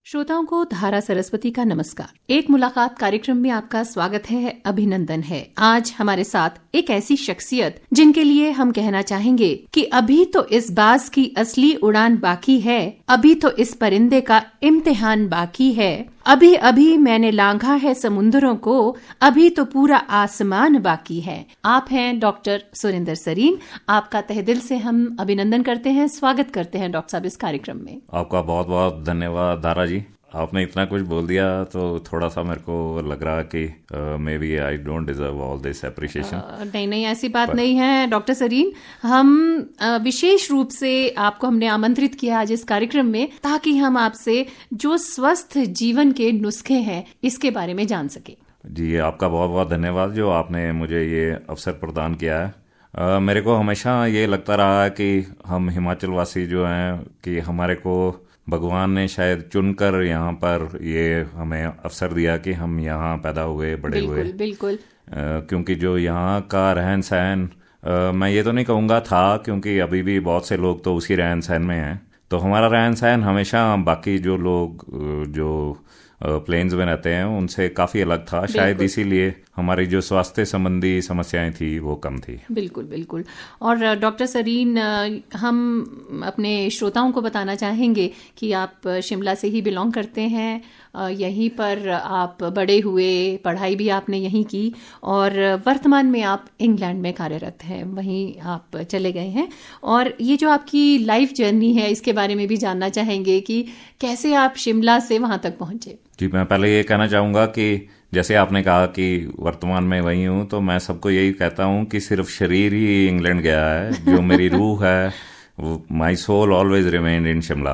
श्रोताओं को धारा सरस्वती का नमस्कार। एक मुलाकात कार्यक्रम में आपका स्वागत है, अभिनंदन है। आज हमारे साथ एक ऐसी शख्सियत जिनके लिए हम कहना चाहेंगे कि अभी तो इस बाज की असली उड़ान बाकी है, अभी तो इस परिंदे का इम्तिहान बाकी है, अभी अभी मैंने लांघा है समुद्रों को, अभी तो पूरा आसमान बाकी है। आप हैं डॉक्टर सुरेंद्र सरीन। आपका तहे दिल से हम अभिनंदन करते हैं, स्वागत करते हैं डॉक्टर साहब इस कार्यक्रम में। आपका बहुत बहुत धन्यवाद धारा जी। आपने इतना कुछ बोल दिया तो थोड़ा सा मेरे को लग रहा कि maybe I don't deserve all this appreciation. नहीं, ऐसी बात नहीं है डॉक्टर सरीन। हम विशेष रूप से आपको हमने आमंत्रित किया आज इस कार्यक्रम में ताकि हम आपसे जो स्वस्थ जीवन के नुस्खे हैं इसके बारे में जान सके। जी, आपका बहुत बहुत धन्यवाद जो आपने मुझे ये अवसर प्रदान किया है। मेरे को हमेशा ये लगता रहा है कि हम हिमाचल वासी जो हैं कि हमारे को भगवान ने शायद चुनकर यहाँ पर ये हमें अवसर दिया कि हम यहाँ पैदा हुए, बड़े हुए। बिल्कुल। क्योंकि जो यहाँ का रहन सहन, मैं ये तो नहीं कहूँगा था, क्योंकि अभी भी बहुत से लोग तो उसी रहन सहन में हैं। तो हमारा रहन सहन हमेशा बाकी जो लोग जो प्लेन्स में रहते हैं उनसे काफ़ी अलग था। शायद इसीलिए हमारी जो स्वास्थ्य संबंधी समस्याएं थी वो कम थी। बिल्कुल। और डॉक्टर सरीन, हम अपने श्रोताओं को बताना चाहेंगे कि आप शिमला से ही बिलोंग करते हैं, यहीं पर आप बड़े हुए, पढ़ाई भी आपने यहीं की और वर्तमान में आप इंग्लैंड में कार्यरत हैं, वहीं आप चले गए हैं। और ये जो आपकी लाइफ जर्नी है इसके बारे में भी जानना चाहेंगे कि कैसे आप शिमला से वहाँ तक पहुँचे। जी, मैं पहले ये कहना चाहूँगा कि जैसे आपने कहा कि वर्तमान में वही हूँ, तो मैं सबको यही कहता हूँ कि सिर्फ शरीर ही इंग्लैंड गया है, जो मेरी रूह है, my soul always remained in Shimla.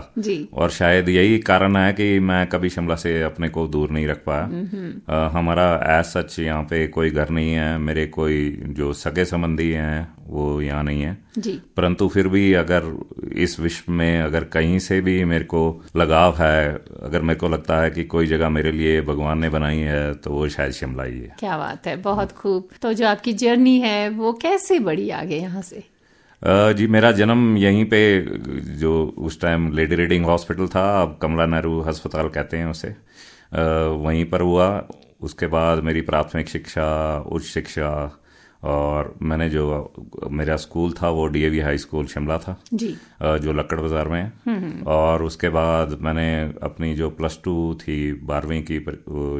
और शायद यही कारण है कि मैं कभी शिमला से अपने को दूर नहीं रख पाया। हमारा एज सच यहाँ पे कोई घर नहीं है, मेरे कोई जो सगे संबंधी हैं वो यहाँ नहीं है जी। परंतु फिर भी अगर इस विश्व में अगर कहीं से भी मेरे को लगाव है, अगर मेरे को लगता है कि कोई जगह मेरे लिए भगवान ने बनाई है तो वो शायद शिमला ही है। क्या बात है, बहुत खूब। तो जो आपकी जर्नी है वो कैसे बढ़ी आगे यहाँ से? जी, मेरा जन्म यहीं पे, जो उस टाइम लेडी रीडिंग हॉस्पिटल था, अब कमला नेहरू अस्पताल कहते हैं उसे, वहीं पर हुआ। उसके बाद मेरी प्राथमिक शिक्षा, उच्च शिक्षा, और मैंने जो मेरा स्कूल था वो डीएवी हाई स्कूल शिमला था जी, जो लक्कड़ बाजार में है। और उसके बाद मैंने अपनी जो +2 थी, 12वीं की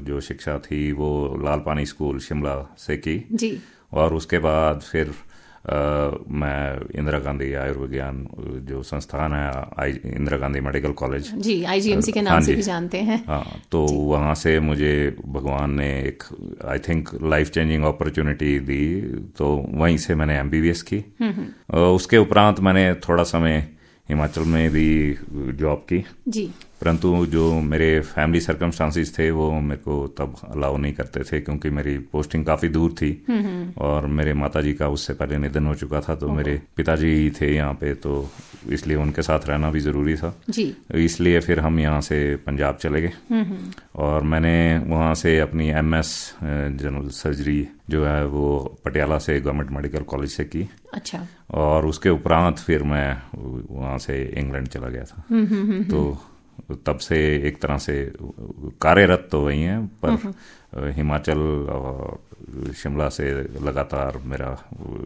जो शिक्षा थी वो लाल पानी स्कूल शिमला से की जी। और उसके बाद फिर मैं इंदिरा गांधी आयुर्विज्ञान जो संस्थान है, इंदिरा गांधी मेडिकल कॉलेज जी, आईजीएमसी के नाम से भी जानते हैं। हाँ, तो वहाँ से मुझे भगवान ने एक I think life changing opportunity दी, तो वहीं से मैंने एमबीबीएस की। उसके उपरांत मैंने थोड़ा समय हिमाचल में भी जॉब की जी, परंतु जो मेरे फैमिली सर्कमस्टांसिस थे वो मेरे को तब अलाउ नहीं करते थे, क्योंकि मेरी पोस्टिंग काफ़ी दूर थी और मेरे माताजी का उससे पहले निधन हो चुका था। तो मेरे पिताजी थे यहाँ पे, तो इसलिए उनके साथ रहना भी ज़रूरी था जी। इसलिए फिर हम यहाँ से पंजाब चले गए और मैंने वहाँ से अपनी एमएस जनरल सर्जरी जो है वो पटियाला से गवर्नमेंट मेडिकल कॉलेज से की। अच्छा। और उसके उपरांत फिर मैं वहाँ से इंग्लैंड चला गया था। तो तब से एक तरह से कार्यरत तो वही हैं, पर हिमाचल और शिमला से लगातार मेरा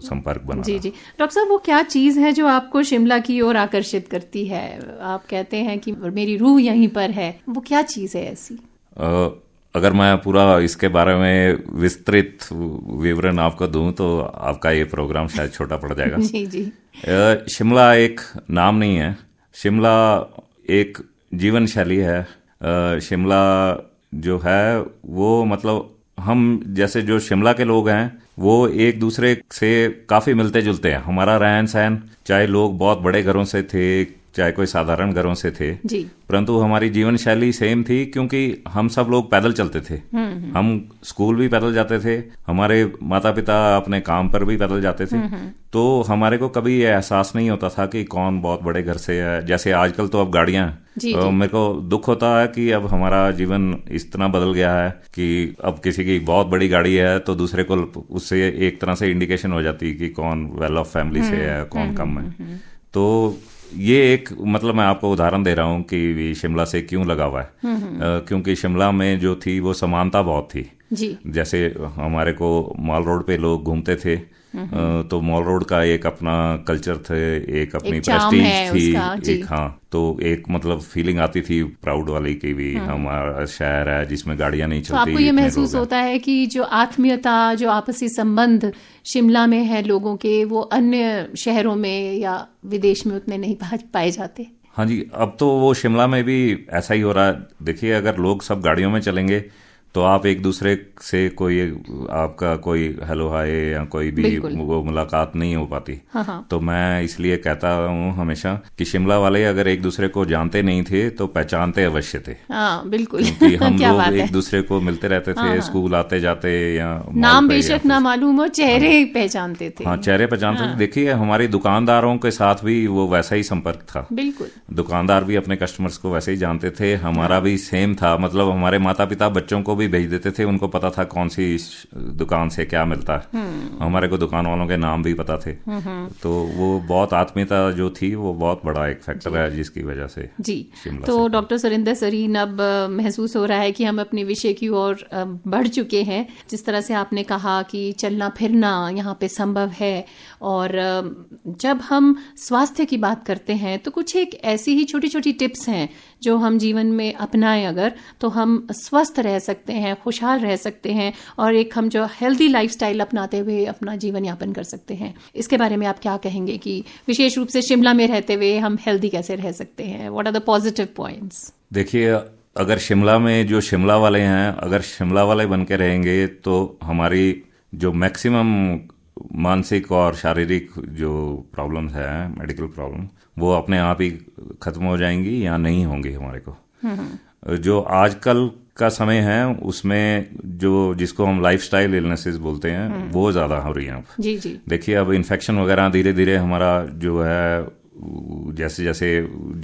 संपर्क बना जी जी। डॉक्टर साहब, वो क्या चीज़ है जो आपको शिमला की ओर आकर्षित करती है? आप कहते हैं कि मेरी रूह यहीं पर है, वो क्या चीज़ है ऐसी? अगर मैं पूरा इसके बारे में विस्तृत विवरण आपको दूं तो आपका ये प्रोग्राम शायद छोटा पड़ जाएगा। जी जी। शिमला एक नाम नहीं है, शिमला एक जीवन शैली है। शिमला जो है वो मतलब हम जैसे जो शिमला के लोग हैं वो एक दूसरे से काफ़ी मिलते जुलते हैं। हमारा रहन सहन, चाहे लोग बहुत बड़े घरों से थे चाहे कोई साधारण घरों से थे जी, परंतु हमारी जीवन शैली सेम थी, क्योंकि हम सब लोग पैदल चलते थे। हम स्कूल भी पैदल जाते थे, हमारे माता पिता अपने काम पर भी पैदल जाते थे। तो हमारे को कभी ये एहसास नहीं होता था कि कौन बहुत बड़े घर से है। जैसे आजकल तो अब गाड़ियां हैं, मेरे को दुख होता है कि अब हमारा जीवन इतना बदल गया है कि अब किसी की बहुत बड़ी गाड़ी है तो दूसरे को उससे एक तरह से इंडिकेशन हो जाती है कि कौन वेल ऑफ फैमिली से है, कौन कम है। तो ये एक मतलब मैं आपको उदाहरण दे रहा हूँ कि शिमला से क्यों लगा हुआ है। क्योंकि शिमला में जो थी वो समानता बहुत थी जी। जैसे हमारे को मॉल रोड पे लोग घूमते थे, तो मॉल रोड का एक अपना कल्चर थे, एक अपनी प्रेस्टीज थी, एक हाँ, तो एक मतलब फीलिंग आती थी प्राउड वाली की भी हमारा शहर है जिसमें गाड़ियां नहीं चलती। तो आपको ये महसूस होता है कि जो आत्मीयता, जो आपसी संबंध शिमला में है लोगों के, वो अन्य शहरों में या विदेश में उतने नहीं पाए जाते? हाँ जी, अब तो वो शिमला में भी ऐसा ही हो रहा है। देखिए, अगर लोग सब गाड़ियों में चलेंगे तो आप एक दूसरे से कोई आपका कोई हेलो हाय या कोई भी वो मुलाकात नहीं हो पाती। हाँ। तो मैं इसलिए कहता हूँ हमेशा कि शिमला वाले अगर एक दूसरे को जानते नहीं थे तो पहचानते अवश्य थे। हाँ, बिल्कुल। क्योंकि हम लोग एक दूसरे को मिलते रहते थे, स्कूल आते जाते या नाम बेशक ना मालूम हो, चेहरे पहचानते थे। हाँ, चेहरे पहचानते थे। देखिए, हमारी दुकानदारों के साथ भी वो वैसा ही संपर्क था। बिल्कुल, दुकानदार भी अपने कस्टमर्स को वैसे ही जानते थे, हमारा भी सेम था। मतलब हमारे माता पिता बच्चों को भेज देते थे, उनको पता था कौन सी दुकान से क्या मिलता है। हमारे को दुकान वालों के नाम भी पता थे। तो वो बहुत आत्मीयता जो थी वो बहुत बड़ा एक फैक्टर है जिसकी वजह से जी। तो डॉक्टर सुरेंद्र सरीन, अब महसूस हो रहा है कि हम अपने विषय की ओर बढ़ चुके हैं। जिस तरह से आपने कहा कि चलना फिरना यहाँ पे संभव है, और जब हम स्वास्थ्य की बात करते हैं तो कुछ एक ऐसी ही छोटी छोटी टिप्स हैं जो हम जीवन में अपनाएं अगर, तो हम स्वस्थ रह सकते हैं, खुशहाल रह सकते हैं, और एक हम जो हेल्दी लाइफस्टाइल अपनाते हुए अपना जीवन यापन कर सकते हैं। इसके बारे में आप क्या कहेंगे कि विशेष रूप से शिमला में रहते हुए हम हेल्दी कैसे रह सकते हैं? What are the positive points? देखिए, अगर शिमला में जो शिमला वाले हैं, अगर शिमला वाले बन के रहेंगे तो हमारी जो मैक्सिमम मानसिक और शारीरिक जो प्रॉब्लम्स हैं, मेडिकल प्रॉब्लम, वो अपने आप ही खत्म हो जाएंगी या नहीं होंगी हमारे को। जो आजकल का समय है उसमें जो जिसको हम लाइफस्टाइल इलनेसेस बोलते हैं वो ज्यादा हो रही हैं अब। जी जी। देखिए, अब इन्फेक्शन वगैरह धीरे धीरे हमारा जो है, जैसे जैसे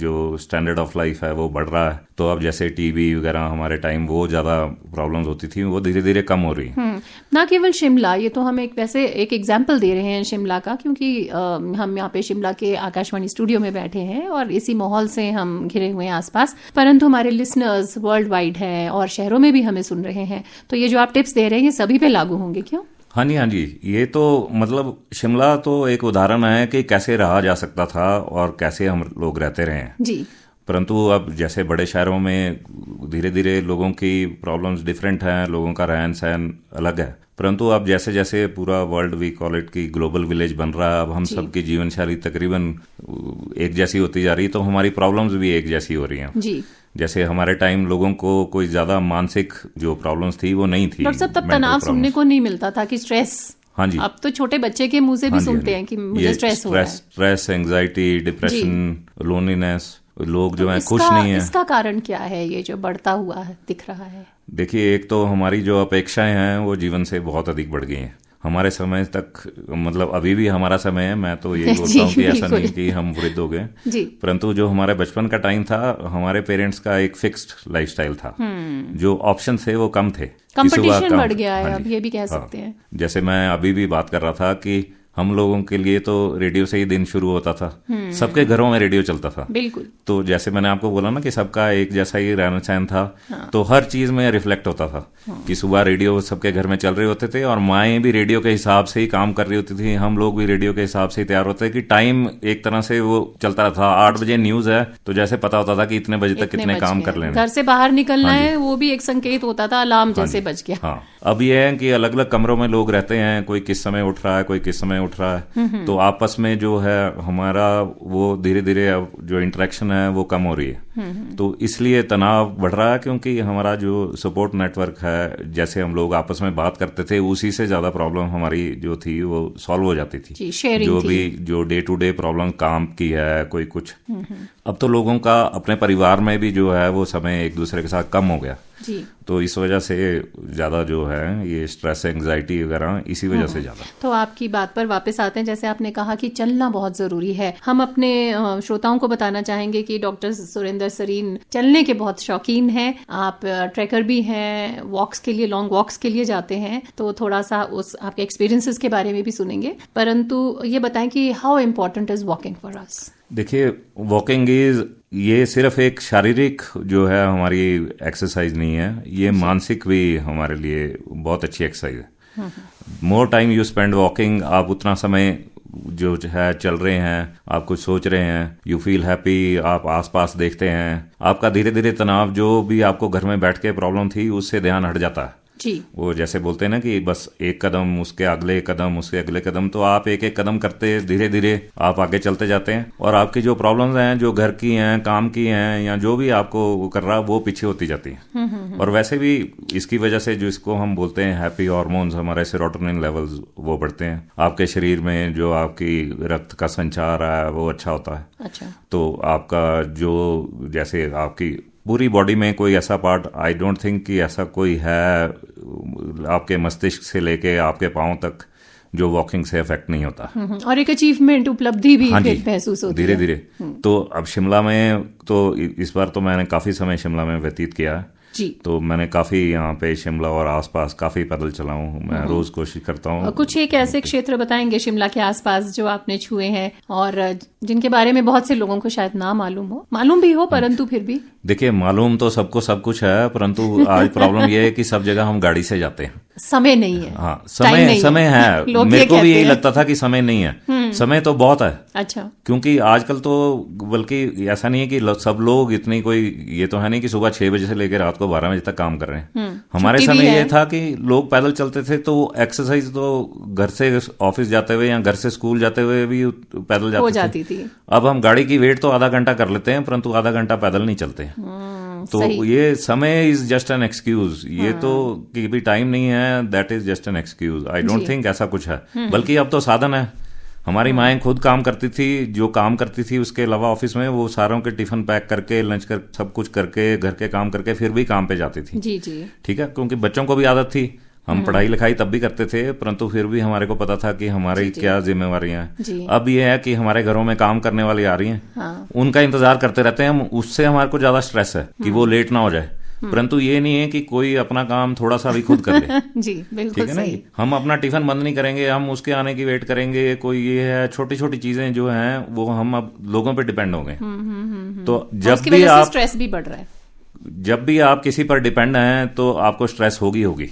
जो स्टैंडर्ड ऑफ लाइफ है वो बढ़ रहा है, तो अब जैसे टीबी वगैरह हमारे टाइम वो ज्यादा प्रॉब्लम्स होती थी, वो धीरे धीरे कम हो रही है। ना केवल शिमला, ये तो हम एक वैसे एक एग्जाम्पल दे रहे हैं शिमला का, क्योंकि हम यहाँ पे शिमला के आकाशवाणी स्टूडियो में बैठे हैं और इसी माहौल से हम घिरे हुए हैं आसपास, परंतु हमारे लिसनर्स वर्ल्ड वाइड हैं और शहरों में भी हमें सुन रहे हैं। तो ये जो आप टिप्स दे रहे हैं ये सभी पे लागू होंगे क्यों? हाँ जी, ये तो मतलब शिमला तो एक उदाहरण है कि कैसे रहा जा सकता था और कैसे हम लोग रहते रहे हैं जी। परंतु अब जैसे बड़े शहरों में धीरे धीरे लोगों की प्रॉब्लम्स डिफरेंट हैं, लोगों का रहन सहन अलग है, परंतु अब जैसे जैसे पूरा वर्ल्ड वी कॉल इट की ग्लोबल विलेज बन रहा है, अब हम सबकी जीवन शैली तकरीबन एक जैसी होती जा रही है, तो हमारी प्रॉब्लम्स भी एक जैसी हो रही हैं जी। जैसे हमारे टाइम लोगों को कोई ज्यादा मानसिक जो प्रॉब्लम्स थी वो नहीं थी। डॉक्टर साहब, तब तनाव सुनने को नहीं मिलता था कि स्ट्रेस। हाँ जी। अब तो छोटे बच्चे के मुंह से भी सुनते हैं कि मुझे स्ट्रेस हो रहा है। स्ट्रेस, एंजाइटी, डिप्रेशन, लोनलीनेस, लोग जो है खुश नहीं है। इसका कारण क्या है ये जो बढ़ता हुआ है दिख रहा है? देखिए, एक तो हमारी जो अपेक्षाएं हैं वो जीवन से बहुत अधिक बढ़ गई हैं। हमारे समय तक, मतलब अभी भी हमारा समय है, मैं तो यही बोलता हूँ कि ऐसा नहीं कि हम वृद्ध हो गए, परंतु जो हमारे बचपन का टाइम था, हमारे पेरेंट्स का एक फिक्स्ड लाइफस्टाइल था, जो ऑप्शन थे वो कम थे, कंपटीशन बढ़ गया है, अब ये भी कह सकते हैं। जैसे मैं अभी भी बात कर रहा था कि हम लोगों के लिए तो रेडियो से ही दिन शुरू होता था, सबके घरों में रेडियो चलता था। बिल्कुल। तो जैसे मैंने आपको बोला ना कि सबका एक जैसा ही रहन सहन था, तो हर चीज में रिफ्लेक्ट होता था कि सुबह रेडियो सबके घर में चल रहे होते थे और माएँ भी रेडियो के हिसाब से ही काम कर रही होती थी, हम लोग भी रेडियो के हिसाब से ही तैयार होते कि टाइम एक तरह से वो चलता था। 8 बजे न्यूज है तो जैसे पता होता था कि इतने बजे तक कितने काम कर लेना, घर से बाहर निकलना है, वो भी एक संकेत होता था, अलार्म जैसे बज गया। हाँ, अब ये है कि अलग अलग कमरों में लोग रहते हैं, कोई किस समय उठ रहा है, कोई किस समय उठ रहा है, तो आपस में जो है हमारा वो धीरे धीरे अब जो इंटरेक्शन है वो कम हो रही है, तो इसलिए तनाव बढ़ रहा है, क्योंकि हमारा जो सपोर्ट नेटवर्क है, जैसे हम लोग आपस में बात करते थे, उसी से ज्यादा प्रॉब्लम हमारी जो थी वो सॉल्व हो जाती थी, जो भी जो डे टू डे प्रॉब्लम काम की है, कोई कुछ। अब तो लोगों का अपने परिवार में भी जो है वो समय एक दूसरे के साथ कम हो गया जी। तो इस वजह से ज्यादा जो है ये स्ट्रेस, एंजाइटी वगैरह इसी वजह से ज्यादा। तो आपकी बात पर वापस आते हैं, जैसे आपने कहा कि चलना बहुत जरूरी है, हम अपने श्रोताओं को बताना चाहेंगे कि डॉक्टर सुरेंद्र सरीन चलने के बहुत शौकीन हैं, आप ट्रैकर भी हैं, वॉक्स के लिए, लॉन्ग वॉक्स के लिए जाते हैं, तो थोड़ा सा उस आपके एक्सपीरियंसेस के बारे में भी सुनेंगे, परंतु ये बताएं कि how important is walking for us? देखिए, वॉकिंग ये सिर्फ एक शारीरिक जो है हमारी एक्सरसाइज नहीं है, ये मानसिक भी हमारे लिए बहुत अच्छी एक्सरसाइज है। More time you spend walking, आप उतना समय जो है चल रहे हैं, आप कुछ सोच रहे हैं, यू फील हैप्पी, आप आसपास देखते हैं, आपका धीरे धीरे तनाव जो भी आपको घर में बैठ के प्रॉब्लम थी उससे ध्यान हट जाता है जी। वो जैसे बोलते हैं ना कि बस एक कदम, उसके अगले कदम, उसके अगले कदम, तो आप एक एक कदम करते धीरे धीरे आप आगे चलते जाते हैं और आपकी जो प्रॉब्लम्स हैं, जो घर की हैं, काम की हैं, या जो भी आपको कर रहा है वो पीछे होती जाती है। और वैसे भी इसकी वजह से जो इसको हम बोलते हैं हैप्पी हार्मोन्स, हमारे सेरोटोनिन लेवल्स वो बढ़ते हैं, आपके शरीर में जो आपकी रक्त का संचार है वो अच्छा होता है। अच्छा। तो आपका जो जैसे आपकी पूरी बॉडी में कोई ऐसा पार्ट, आई डोंट थिंक कि ऐसा कोई है आपके मस्तिष्क से लेके आपके पांव तक जो वॉकिंग से इफेक्ट नहीं होता। और एक अचीवमेंट, उपलब्धि भी महसूस होती है धीरे धीरे। तो अब शिमला में तो इस बार तो मैंने काफी समय शिमला में व्यतीत किया जी। तो मैंने काफी यहाँ पे शिमला और आसपास काफी पैदल चला हूँ। मैं रोज कोशिश करता हूँ। कुछ एक ऐसे क्षेत्र बताएंगे शिमला के आसपास जो आपने छुए हैं और जिनके बारे में बहुत से लोगों को शायद ना मालूम भी हो, परंतु फिर भी? देखिए, मालूम तो सबको सब कुछ है, परंतु आज प्रॉब्लम यह है कि सब जगह हम गाड़ी से जाते हैं, समय नहीं है। हाँ, समय है। मेरे को भी यही लगता था कि समय नहीं है, समय तो बहुत है। अच्छा। क्योंकि आजकल तो बल्कि ऐसा नहीं है कि सब लोग इतनी कोई, ये तो है नहीं कि सुबह 6 बजे से लेकर रात को 12 बजे तक काम कर रहे हैं। हमारे समय ये था कि लोग पैदल चलते थे, तो एक्सरसाइज तो घर से ऑफिस जाते हुए या घर से स्कूल जाते हुए भी पैदल जाती थी। अब हम गाड़ी की वेट तो आधा घंटा कर लेते हैं, परंतु आधा घंटा पैदल नहीं चलते। तो ये समय इज जस्ट एन एक्सक्यूज, ये तो कि भी टाइम नहीं है, that is just an excuse. I don't think ऐसा कुछ है, बल्कि अब तो साधन है। हमारी माएँ खुद काम करती थी, जो काम करती थी उसके अलावा ऑफिस में वो सारों के टिफिन पैक करके, लंच कर, सब कुछ करके, घर के काम करके फिर भी काम पे जाती थी। जी जी। ठीक है, क्योंकि बच्चों को भी आदत थी, हम पढ़ाई लिखाई तब भी करते थे, परंतु फिर भी हमारे को पता था कि हमारी क्या जिम्मेवारियां हैं। अब ये है कि हमारे घरों में काम करने वाली आ रही हैं, हाँ। उनका इंतजार करते रहते हैं हम, उससे हमारे को ज्यादा स्ट्रेस है कि वो लेट ना हो जाए, परंतु ये नहीं है कि कोई अपना काम थोड़ा सा भी खुद कर ले। जी बिल्कुल, ठीक है ना। हम अपना टिफिन बंद नहीं करेंगे, हम उसके आने की वेट करेंगे। कोई ये है, छोटी छोटी चीजें जो हैं वो हम अब लोगों पे डिपेंड हो गए। तो जब भी आप, स्ट्रेस भी बढ़ रहा है, जब भी आप किसी पर डिपेंड हैं तो आपको स्ट्रेस होगी।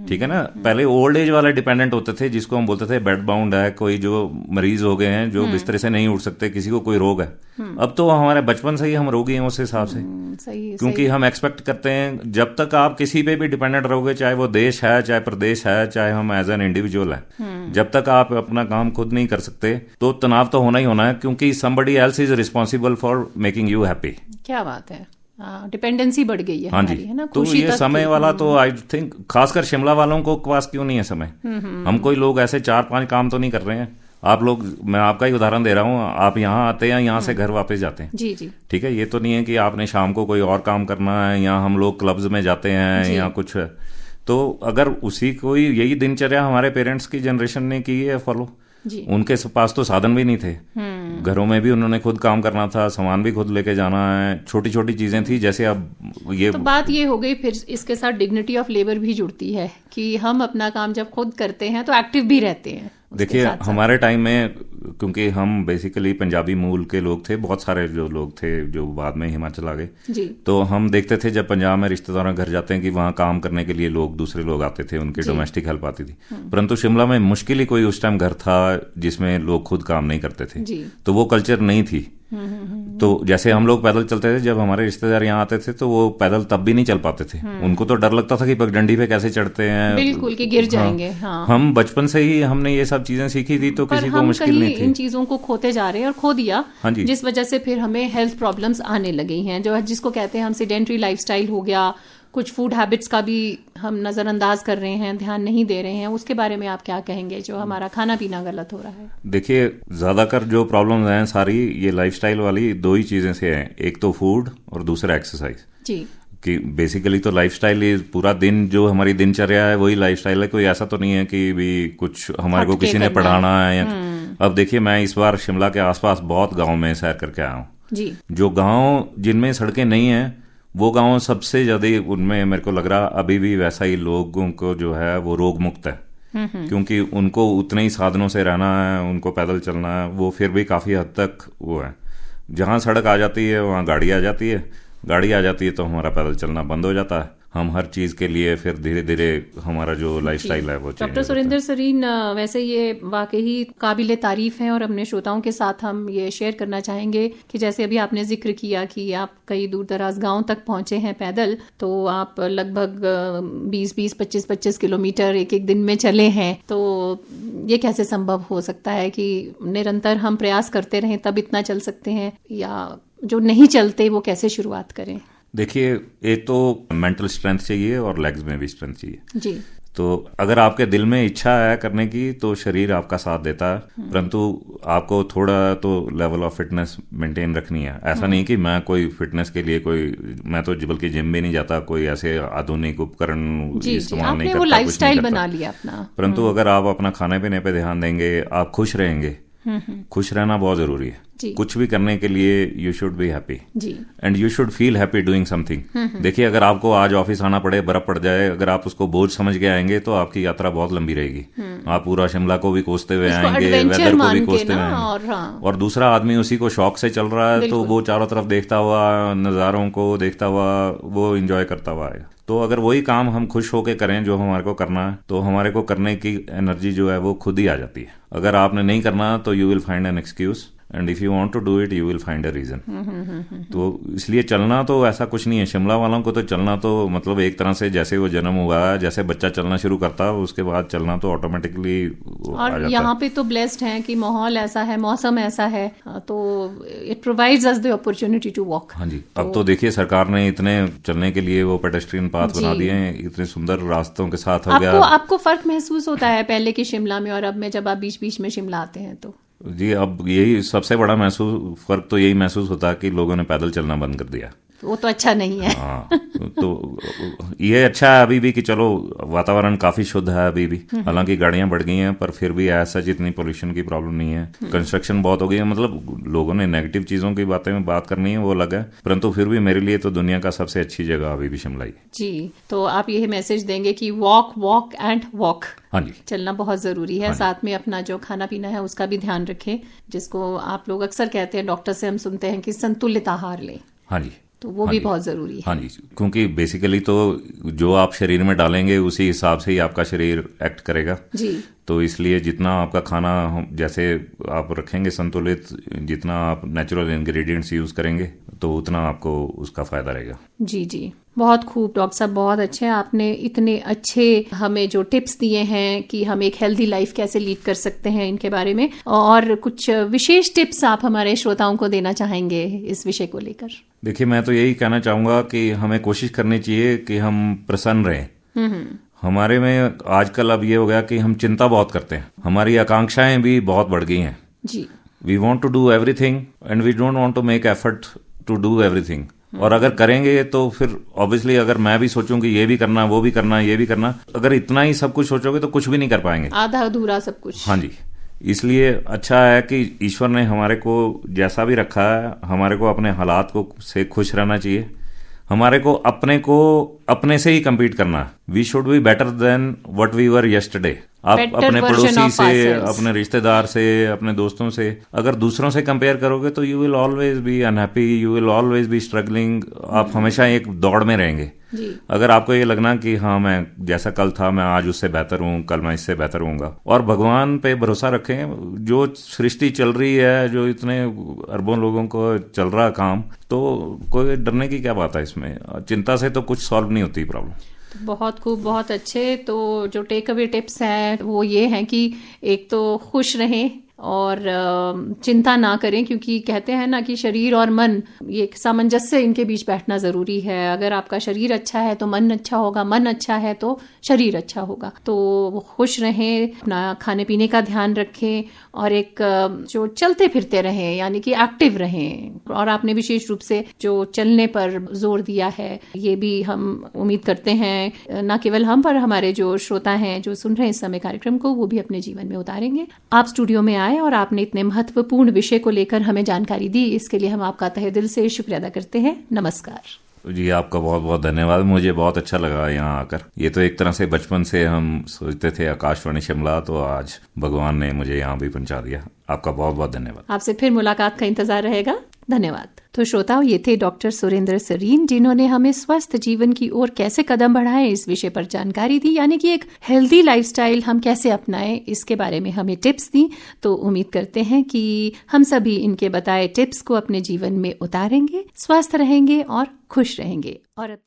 ठीक है ना। पहले ओल्ड एज वाले डिपेंडेंट होते थे, जिसको हम बोलते थे बेड बाउंड है, कोई जो मरीज हो गए हैं, जो बिस्तर से नहीं उठ सकते, किसी को कोई रोग है। अब तो हमारे बचपन से ही हम रोगी हैं उस हिसाब से, क्योंकि हम एक्सपेक्ट करते हैं जब तक आप किसी पे भी डिपेंडेंट रहोगे, चाहे वो देश है, चाहे प्रदेश है, चाहे हम एज एन इंडिविजुअल है, जब तक आप अपना काम खुद नहीं कर सकते तो तनाव तो होना ही होना है, क्योंकि somebody else is responsible for making you happy. क्या बात है, डिपेंडेंसी बढ़ गई है। हाँ जी, है ना। तो ये समय वाला तो आई थिंक खासकर शिमला वालों को पास क्यों नहीं है समय। हम कोई लोग ऐसे 4-5 काम तो नहीं कर रहे हैं। आप लोग, मैं आपका ही उदाहरण दे रहा हूँ, आप यहाँ आते हैं, यहाँ से घर वापस जाते हैं। जी जी। ठीक है, ये तो नहीं है कि आपने शाम को कोई और काम करना है, या हम लोग क्लब्स में जाते हैं या कुछ है। तो अगर उसी कोई यही दिनचर्या हमारे पेरेंट्स की जनरेशन ने की है फॉलो, उनके पास तो साधन भी नहीं थे, घरों में भी उन्होंने खुद काम करना था, सामान भी खुद लेके जाना है, छोटी छोटी चीजें थी। जैसे अब ये तो बात ये हो गई, फिर इसके साथ डिग्निटी ऑफ लेबर भी जुड़ती है कि हम अपना काम जब खुद करते हैं तो एक्टिव भी रहते हैं। देखिए, हमारे टाइम में, क्योंकि हम बेसिकली पंजाबी मूल के लोग थे, बहुत सारे जो लोग थे जो बाद में हिमाचल आ गए, तो हम देखते थे जब पंजाब में रिश्तेदारों घर जाते हैं कि वहाँ काम करने के लिए लोग, दूसरे लोग आते थे, उनकी डोमेस्टिक हेल्प आती थी। परंतु शिमला में मुश्किल ही कोई उस टाइम घर था जिसमें लोग खुद काम नहीं करते थे, तो वो कल्चर नहीं थी। तो जैसे हम लोग पैदल चलते थे, जब हमारे रिश्तेदार यहाँ आते थे तो वो पैदल तब भी नहीं चल पाते थे, उनको तो डर लगता था कि पगडंडी पे कैसे चढ़ते हैं, बिल्कुल कि गिर जाएंगे। हाँ। हम बचपन से ही हमने ये सब चीजें सीखी थी, तो किसी को मुश्किल नहीं थी। इन चीजों को खोते जा रहे हैं और खो दिया, जिस वजह से फिर हमें हेल्थ प्रॉब्लम्स आने लगी हैं, जो जिसको कहते हैं हम सेडेंटरी लाइफस्टाइल हो गया। कुछ फूड हैबिट्स का भी हम नजरअंदाज कर रहे हैं, ध्यान नहीं दे रहे हैं। उसके बारे में आप क्या कहेंगे, जो हमारा खाना पीना गलत हो रहा है? देखिए, ज्यादातर जो प्रॉब्लम्स हैं सारी ये लाइफस्टाइल वाली 2 ही चीजें से हैं, एक तो फूड और दूसरा एक्सरसाइज। जी। कि बेसिकली तो लाइफस्टाइल पूरा दिन जो हमारी दिनचर्या है वही लाइफस्टाइल है, कोई ऐसा तो नहीं है कि भी कुछ हमारे को किसी ने पढ़ाना है या। अब देखिए, मैं इस बार शिमला के आसपास बहुत गाँव में सैर करके आया हूँ। जो गाँव जिनमें सड़कें नहीं है, वो गांव सबसे ज्यादा, उनमें मेरे को लग रहा अभी भी वैसा ही लोगों को जो है वो रोग मुक्त है। क्योंकि उनको उतने ही साधनों से रहना है, उनको पैदल चलना है, वो फिर भी काफ़ी हद तक वो है। जहाँ सड़क आ जाती है वहाँ गाड़ी आ जाती है, गाड़ी आ जाती है तो हमारा पैदल चलना बंद हो जाता है। हम हर चीज़ के लिए फिर धीरे धीरे हमारा जो लाइफस्टाइल है वो चेंज। डॉक्टर सुरेंद्र सरीन, वैसे ये वाकई काबिले तारीफ है और अपने श्रोताओं के साथ हम ये शेयर करना चाहेंगे कि जैसे अभी आपने जिक्र किया कि आप कई दूर दराज गाँव तक पहुंचे हैं पैदल, तो आप लगभग 20-20, 25-25 किलोमीटर एक एक दिन में चले हैं। तो ये कैसे संभव हो सकता है कि निरंतर हम प्रयास करते रहें तब इतना चल सकते हैं, या जो नहीं चलते वो कैसे शुरुआत करें? देखिए, एक तो मेंटल स्ट्रेंथ चाहिए और लेग्स में भी स्ट्रेंथ चाहिए जी। तो अगर आपके दिल में इच्छा है करने की तो शरीर आपका साथ देता है, परंतु आपको थोड़ा तो लेवल ऑफ फिटनेस मेंटेन रखनी है। ऐसा नहीं कि मैं कोई फिटनेस के लिए मैं तो बल्कि जिम भी नहीं जाता, कोई ऐसे आधुनिक उपकरण इस्तेमाल नहीं करता, वो लाइफस्टाइल बना लिया अपना। परंतु अगर आप अपना खाने पीने पे ध्यान देंगे, आप खुश रहेंगे। खुश रहना बहुत जरूरी है। कुछ भी करने के लिए you should be happy and you should feel happy doing something. देखिए, अगर आपको आज ऑफिस आना पड़े, बर्फ पड़ जाए, अगर आप उसको बोझ समझ के आएंगे तो आपकी यात्रा बहुत लंबी रहेगी। आप पूरा शिमला को भी कोसते हुए आएंगे, वेदर को भी कोसते हुए आएंगे, और दूसरा आदमी उसी को शौक से चल रहा है तो वो चारों तरफ देखता हुआ, नज़ारों को देखता हुआ वो इंजॉय करता हुआ आएगा। तो अगर वही काम हम खुश होके करें जो हमारे को करना है, तो हमारे को करने की एनर्जी जो है वो खुद ही आ जाती है। अगर आपने नहीं करना तो you will find an excuse, and if you want to do it you will find a reason. तो इसलिए चलना तो ऐसा कुछ नहीं है। शिमला वालों को तो चलना तो मतलब एक तरह से जैसे वो जन्म हुआ है, जैसे बच्चा चलना शुरू करता है उसके बाद चलना तो ऑटोमेटिकली आ जाता है। यहाँ पे तो ब्लेस्ड हैं कि माहौल ऐसा है, मौसम ऐसा है, तो it provides us the opportunity to walk. हाँ जी, अब तो देखिए सरकार ने इतने चलने के लिए वो पेडेस्ट्रियन पाथ बना दिए हैं, इतने सुंदर रास्तों के साथ हो गया। आपको फर्क महसूस होता है पहले के शिमला में और अब में, जब आप बीच बीच में शिमला आते हैं तो? जी, अब यही सबसे बड़ा फर्क तो यही महसूस होता है कि लोगों ने पैदल चलना बंद कर दिया। वो तो अच्छा नहीं है। हाँ, तो ये अच्छा है अभी भी कि चलो वातावरण काफी शुद्ध है अभी भी, हालांकि गाड़ियां बढ़ गई हैं पर फिर भी ऐसा जितनी पोल्यूशन की प्रॉब्लम नहीं है। कंस्ट्रक्शन बहुत हो गई है, मतलब लोगों ने नेगेटिव चीजों की बातें में बात करनी है वो अलग है, परंतु फिर भी मेरे लिए तो दुनिया का सबसे अच्छी जगह अभी भी शिमला ही। जी, तो आप ये मैसेज देंगे कि वॉक वॉक एंड वॉक। हाँ जी, चलना बहुत जरूरी है। हाँ, साथ में अपना जो खाना पीना है उसका भी ध्यान रखें, जिसको आप लोग अक्सर कहते हैं, डॉक्टर से हम सुनते हैं कि संतुलित आहार लें। हाँ जी, तो वो भी बहुत जरूरी है। हाँ जी, क्योंकि बेसिकली तो जो आप शरीर में डालेंगे उसी हिसाब से ही आपका शरीर एक्ट करेगा जी। तो इसलिए जितना आपका खाना जैसे आप रखेंगे संतुलित, जितना आप नेचुरल इंग्रेडिएंट्स यूज करेंगे तो उतना आपको उसका फायदा रहेगा। जी जी, बहुत खूब डॉक्टर साहब, बहुत अच्छे। आपने इतने अच्छे हमें जो टिप्स दिए हैं कि हम एक हेल्दी लाइफ कैसे लीड कर सकते हैं इनके बारे में, और कुछ विशेष टिप्स आप हमारे श्रोताओं को देना चाहेंगे इस विषय को लेकर? देखिए, मैं तो यही कहना चाहूंगा कि हमें कोशिश करनी चाहिए कि हम प्रसन्न रहें। हमारे में आजकल अब ये हो गया कि हम चिंता बहुत करते हैं, हमारी आकांक्षाएं भी बहुत बढ़ गई हैं जी। We want to do everything and we don't want to make effort to do everything. और अगर करेंगे तो फिर ऑब्वियसली अगर मैं भी सोचूं कि ये भी करना, वो भी करना, ये भी करना, अगर इतना ही सब कुछ सोचोगे तो कुछ भी नहीं कर पाएंगे, आधा अधूरा सब कुछ। हाँ जी, इसलिए अच्छा है कि ईश्वर ने हमारे को जैसा भी रखा है, हमारे को अपने हालात को से खुश रहना चाहिए। हमारे को अपने से ही कम्पीट करना। We should be better than what we were yesterday. आप अपने पड़ोसी से, अपने रिश्तेदार से, अपने दोस्तों से अगर दूसरों से कंपेयर करोगे तो you will always be unhappy, you will always be struggling. आप हमेशा एक दौड़ में रहेंगे जी। अगर आपको ये लगना कि हाँ मैं जैसा कल था मैं आज उससे बेहतर हूँ, कल मैं इससे बेहतर होऊंगा, और भगवान पे भरोसा रखें। जो सृष्टि चल रही है, जो इतने अरबों लोगों को चल रहा काम, तो कोई डरने की क्या बात है इसमें। चिंता से तो कुछ सॉल्व नहीं होती प्रॉब्लम। तो बहुत खूब, बहुत अच्छे। तो जो टेक अवे टिप्स हैं वो ये हैं कि एक तो खुश रहें और चिंता ना करें, क्योंकि कहते हैं ना कि शरीर और मन, ये सामंजस्य इनके बीच बैठना जरूरी है। अगर आपका शरीर अच्छा है तो मन अच्छा होगा, मन अच्छा है तो शरीर अच्छा होगा। तो खुश रहें, अपना खाने पीने का ध्यान रखें और एक जो चलते फिरते रहें, यानी कि एक्टिव रहें। और आपने विशेष रूप से जो चलने पर जोर दिया है, ये भी हम उम्मीद करते हैं न केवल हम पर हमारे जो श्रोता हैं जो सुन रहे हैं इस समय कार्यक्रम को, वो भी अपने जीवन में उतारेंगे। आप स्टूडियो में आए और आपने इतने महत्वपूर्ण विषय को लेकर हमें जानकारी दी, इसके लिए हम आपका तहे दिल से शुक्रिया अदा करते हैं। नमस्कार। जी आपका बहुत बहुत धन्यवाद। मुझे बहुत अच्छा लगा यहाँ आकर। ये तो एक तरह से बचपन से हम सोचते थे आकाशवाणी शिमला, तो आज भगवान ने मुझे यहाँ भी पहुँचा दिया। आपका बहुत बहुत धन्यवाद। आपसे फिर मुलाकात का इंतजार रहेगा। धन्यवाद। तो श्रोताओं, ये थे डॉक्टर सुरेंद्र सरीन, जिन्होंने हमें स्वस्थ जीवन की ओर कैसे कदम बढ़ाएं इस विषय पर जानकारी दी, यानी कि एक हेल्दी लाइफस्टाइल हम कैसे अपनाएं, इसके बारे में हमें टिप्स दी। तो उम्मीद करते हैं कि हम सभी इनके बताए टिप्स को अपने जीवन में उतारेंगे, स्वस्थ रहेंगे और खुश रहेंगे। और